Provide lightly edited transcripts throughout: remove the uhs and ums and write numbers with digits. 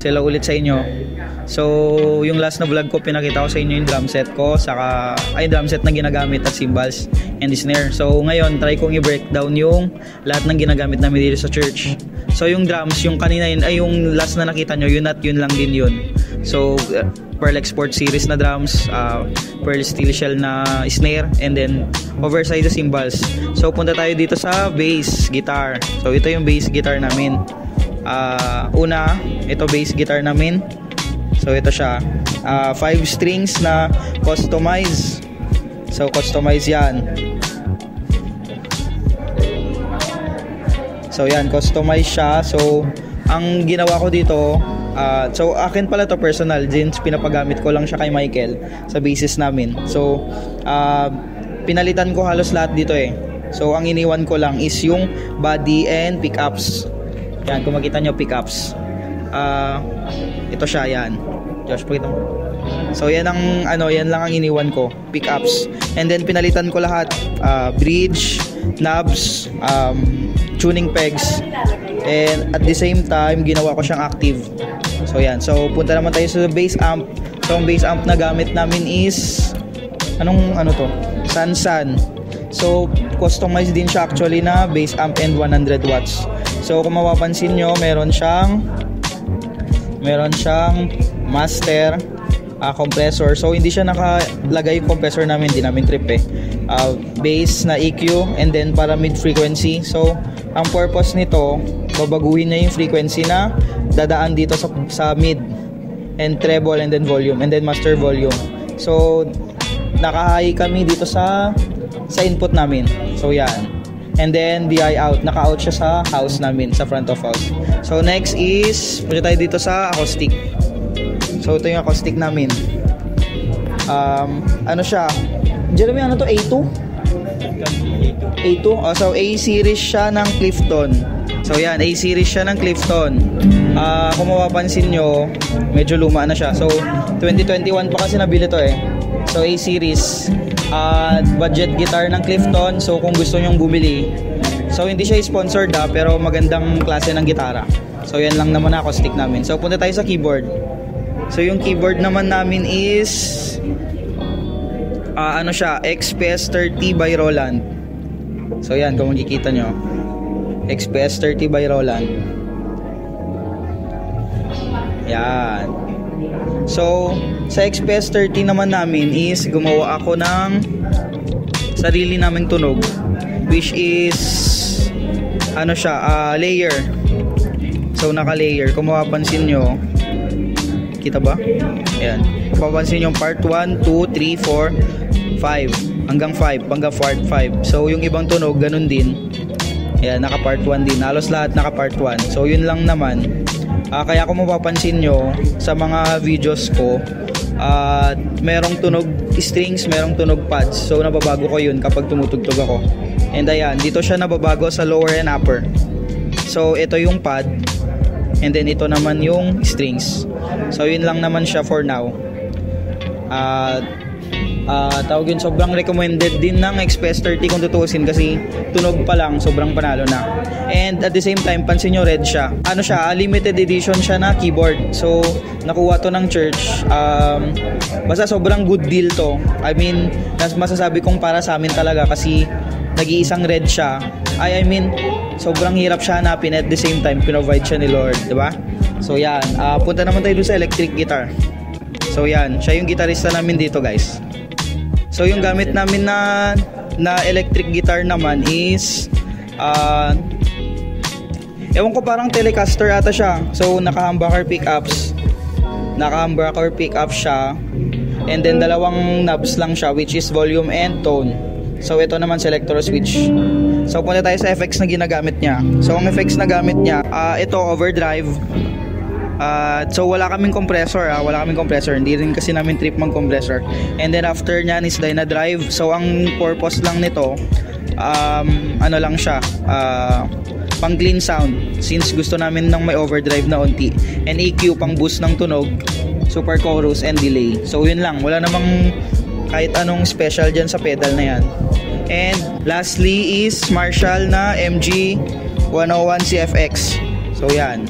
Hello ulit sa inyo. So, yung last na vlog ko, pinakita ko sa inyo yung drum set ko, saka drum set na ginagamit at cymbals and snare. So, ngayon, try kong i-breakdown yung lahat ng ginagamit namin dito sa church. So, yung drums, yung kanina yun, ay yung last na nakita nyo, yun at yun lang din yun. So, Pearl Export series na drums, Pearl Steel Shell na snare, and then oversized cymbals. So, punta tayo dito sa bass guitar. So, ito yung bass guitar namin. Una, ito bass guitar namin. So ito siya, 5 strings na customize. So customize yan. So yan, customize siya. So ang ginawa ko dito, so akin pala to personal, since pinapagamit ko lang siya kay Michael sa basis namin. So pinalitan ko halos lahat dito eh. So ang iniwan ko lang is yung body and pickups. Yan, kung makita nyo pickups. Ito siya, yan. Josh, pakita mo. So yan ang yan lang ang iniwan ko, pickups. And then pinalitan ko lahat, bridge, knobs, tuning pegs. And at the same time, ginawa ko siyang active. So yan. So punta naman tayo sa bass amp. So ang bass amp na gamit namin is ano to? Sansan. So customized din siya actually na bass amp and 100 watts. So kung mapapansin nyo, meron siyang master compressor. So hindi siya nakalagay yung compressor namin, hindi namin trip eh. Bass na EQ and then para mid frequency. So ang purpose nito, babaguhin niya yung frequency na dadaan dito sa mid and treble and then volume and then master volume. So naka-high kami dito sa input namin. So yan. And then DI out, naka-out siya sa house namin, sa front of house. So next is punta tayo dito sa acoustic. So ito yung acoustic namin. Ano siya? Jeremy, ano to? A2? A2? So A series siya ng Clifton. So yan, A series siya ng Clifton. Kung mapapansin nyo, medyo luma na siya. So 2021 pa kasi nabili to eh. So A series, budget guitar ng Clifton. So kung gusto nyong bumili, so hindi siya sponsored pero magandang klase ng gitara. So yan lang naman acoustic namin. So punta tayo sa keyboard. So yung keyboard naman namin is ano siya, XPS 30 by Roland. So yan, kung makikita nyo, XPS 30 by Roland. Yan. So sa XPS 30 naman namin is gumawa ako ng sarili naming tunog, which is ano siya, layer. So naka-layer. Kung mapapansin nyo, kita ba? Ayan. Kung mapapansin nyo, part 1, 2, 3, 4, 5 hanggang 5, hanggang part 5. So yung ibang tunog ganun din. Ayan, naka part 1 din. Halos lahat naka part 1. So yun lang naman. Kaya kung mapapansin nyo sa mga videos ko, merong tunog strings, merong tunog pads. So nababago ko yun kapag tumutugtog ako. And ayan, dito siya nababago sa lower and upper. So ito yung pad, and then ito naman yung strings. So yun lang naman siya for now. Tawag yun, sobrang recommended din ng XPS 30 kung tutuusin, kasi tunog pa lang sobrang panalo na. And at the same time, pansin nyo, red siya. Ano siya, limited edition siya na keyboard. So nakuha to ng church. Basta sobrang good deal to. I mean, masasabi kong para sa amin talaga, kasi nag-iisang red siya. I mean, sobrang hirap siya hanapin, at the same time provide siya ni Lord, diba? So yan, punta naman tayo sa electric guitar. So yan, siya yung gitarista namin dito, guys. So yung gamit namin na electric guitar naman is ewan ko, parang Telecaster ata siya. So naka-humbucker pickups. Naka-humbucker pickup siya. And then dalawang knobs lang siya, which is volume and tone. So ito naman selector switch. So punta tayo sa effects na ginagamit niya. So ang effects na gamit niya, ito overdrive. So wala kaming compressor, hindi rin kasi namin trip mang compressor. And then after nyan is Dynadrive. So ang purpose lang nito, ano lang siya, pang clean sound, since gusto namin ng may overdrive na onti. And EQ pang boost ng tunog, super chorus and delay. So yun lang, wala namang kahit anong special dyan sa pedal na yan. And lastly is Marshall na MG 101 CFX. So yan.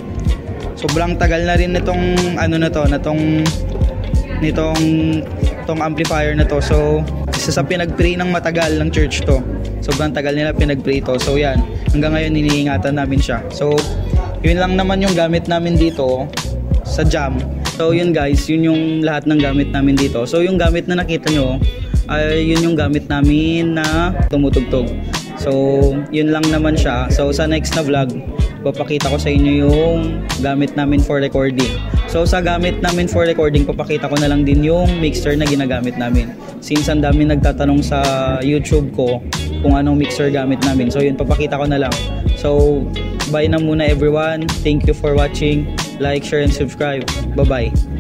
So sobrang tagal na rin nitong ano na to, nitong amplifier na to. So isa sa pinag-pray ng matagal ng church to. Sobrang tagal nila pinag-pray to. So yan, hanggang ngayon iniingatan namin siya. So yun lang naman yung gamit namin dito sa jam. So yun guys, yun yung lahat ng gamit namin dito. So yung gamit na nakita nyo, yun yung gamit namin na tumutugtog. So yun lang naman siya. So sa next na vlog, papakita ko sa inyo yung gamit namin for recording. So sa gamit namin for recording, papakita ko na lang din yung mixer na ginagamit namin. Since ang dami nagtatanong sa YouTube ko kung anong mixer gamit namin. So yun, papakita ko na lang. So bye na muna everyone. Thank you for watching. Like, share, and subscribe. Bye-bye.